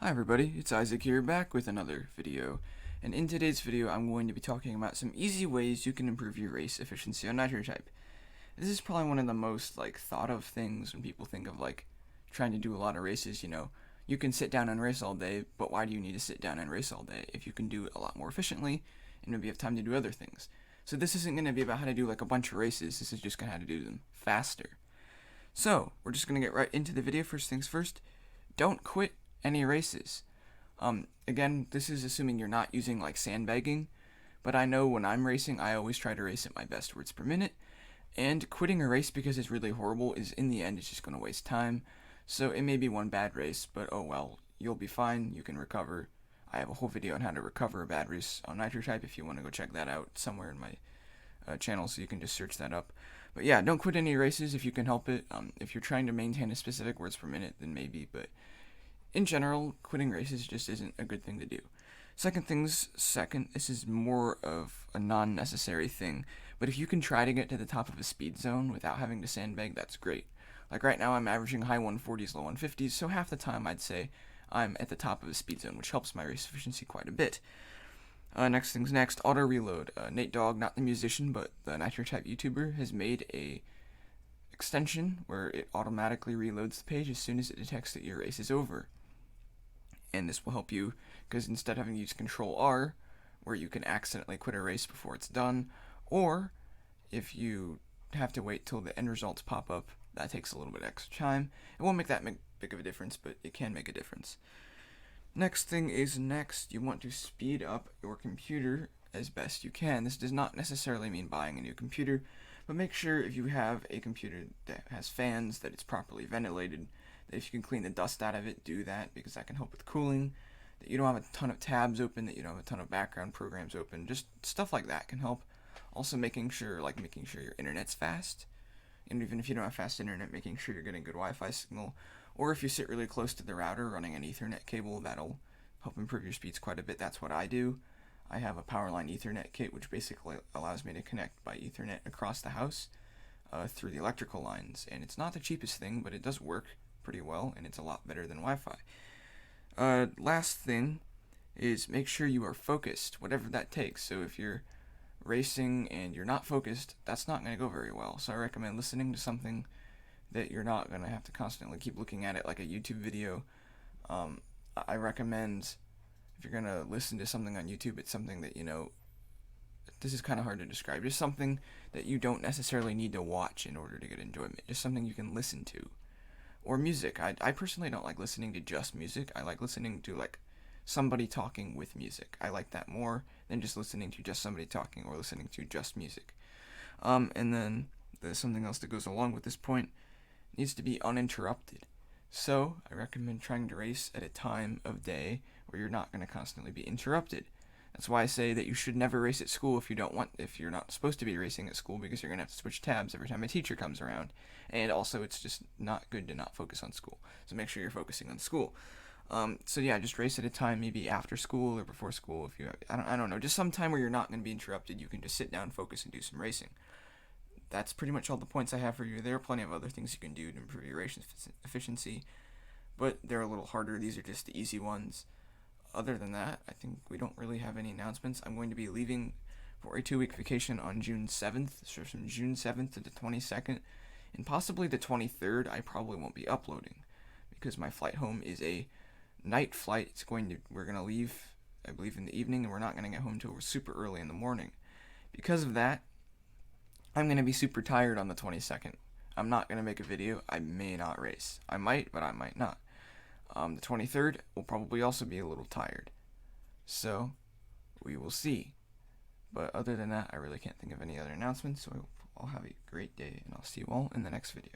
Hi everybody, it's Isaac here, back with another video. And in today's video, I'm going to be talking about some easy ways you can improve your race efficiency on NitroType. This is probably one of the most thought of things when people think of trying to do a lot of races. You can sit down and race all day, but why do you need to sit down and race all day if you can do it a lot more efficiently and maybe have time to do other things? So this isn't going to be about how to do a bunch of races. This is just going to how to do them faster. So we're just going to get right into the video. First things first, don't quit any races. Again, this is assuming you're not using sandbagging, but I know when I'm racing, I always try to race at my best words per minute, and quitting a race because it's really horrible is, in the end, it's just going to waste time. So it may be one bad race, but oh well, you'll be fine, you can recover. I have a whole video on how to recover a bad race on NitroType if you want to go check that out somewhere in my channel, so you can just search that up. But yeah, don't quit any races if you can help it. If you're trying to maintain a specific words per minute, then maybe, but in general, quitting races just isn't a good thing to do. Second, this is more of a non-necessary thing, but if you can try to get to the top of a speed zone without having to sandbag, that's great. Right now, I'm averaging high 140s, low 150s, so half the time I'd say I'm at the top of a speed zone, which helps my race efficiency quite a bit. Next, auto reload. Nate Dogg, not the musician, but the NitroType YouTuber, has made a extension where it automatically reloads the page as soon as it detects that your race is over. And this will help you, because instead of having to use Control R, where you can accidentally quit a race before it's done, or if you have to wait till the end results pop up, that takes a little bit extra time. It won't make that big of a difference, but it can make a difference. Next, you want to speed up your computer as best you can. This does not necessarily mean buying a new computer, but make sure if you have a computer that has fans, that it's properly ventilated, that if you can clean the dust out of it, do that, because that can help with cooling, that you don't have a ton of tabs open, that you don't have a ton of background programs open, just stuff like that can help. Also making sure your internet's fast, and even if you don't have fast internet, making sure you're getting good Wi-Fi signal, or if you sit really close to the router, running an Ethernet cable, that'll help improve your speeds quite a bit. That's what I do. I have a Powerline Ethernet kit, which basically allows me to connect by Ethernet across the house through the electrical lines, and it's not the cheapest thing, but it does work pretty well, and it's a lot better than Wi-Fi. Last thing is make sure you are focused, whatever that takes. So if you're racing and you're not focused, that's not going to go very well. So I recommend listening to something that you're not going to have to constantly keep looking at it, like a YouTube video. I recommend, if you're going to listen to something on YouTube, it's something that, this is kind of hard to describe, just something that you don't necessarily need to watch in order to get enjoyment, just something you can listen to. Or music. I personally don't like listening to just music. I like listening to somebody talking with music. I like that more than just listening to just somebody talking or listening to just music. And then there's something else that goes along with this point. It needs to be uninterrupted. So I recommend trying to race at a time of day where you're not going to constantly be interrupted. That's why I say that you should never race at school if you're not supposed to be racing at school, because you're going to have to switch tabs every time a teacher comes around. And also, it's just not good to not focus on school. So make sure you're focusing on school. So yeah, just race at a time, maybe after school or before school. If you, I don't know, just some time where you're not going to be interrupted. You can just sit down, focus, and do some racing. That's pretty much all the points I have for you. There are plenty of other things you can do to improve your race efficiency, but they're a little harder. These are just the easy ones. Other than that, I think we don't really have any announcements. I'm going to be leaving for a 2-week vacation on June 7th, so from June 7th to the 22nd, and possibly the 23rd. I probably won't be uploading, because my flight home is a night flight. We're going to leave, I believe, in the evening, and we're not going to get home until super early in the morning. Because of that, I'm going to be super tired on the 22nd. I'm not going to make a video. I may not race. I might, but I might not. The 23rd will probably also be a little tired. So, we will see. But other than that, I really can't think of any other announcements, so I'll have a great day, and I'll see you all in the next video.